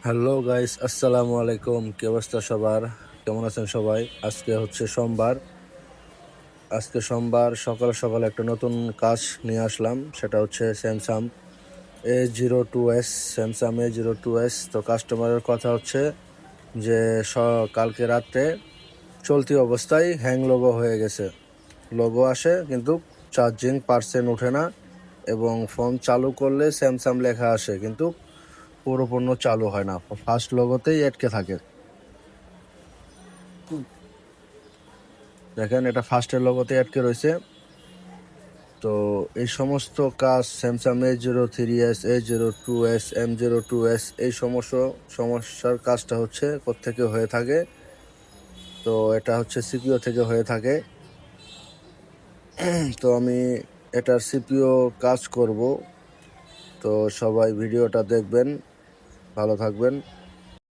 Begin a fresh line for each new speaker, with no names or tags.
Hello guys, আসসালামু আলাইকুম। কি অবস্থা সবার? কেমন আছেন সবাই? আজকে সোমবার সকাল সকাল একটা নতুন কাজ নিয়ে আসলাম। সেটা হচ্ছে স্যামসাং A02s। Samsung A02s। তো কাস্টমারের কথা হচ্ছে যে কালকে রাত্রে চলতি অবস্থায় হ্যাং লোগো হয়ে গেছে। লোগো আসে কিন্তু চার্জিং পার্সেন্ট ওঠে না, এবং ফোন চালু করলে স্যামসাং লেখা আসে কিন্তু পুরোপূর্ণ চালু হয় না, ফার্স্ট লোগোতেই আটকে থাকে। দেখেন, এটা ফার্স্টের লোগোতে আটকে রয়েছে। তো এই সমস্ত কাজ স্যামসাং A03s, A02s, M02s, এই সমস্যার কাজটা হচ্ছে কোত্থেকে হয়ে থাকে। তো এটা হচ্ছে সিপিইউ থেকে হয়ে থাকে। তো আমি এটার সিপিইউ কাজ করব। তো সবাই ভিডিওটা দেখবেন, ভালো থাকবেন।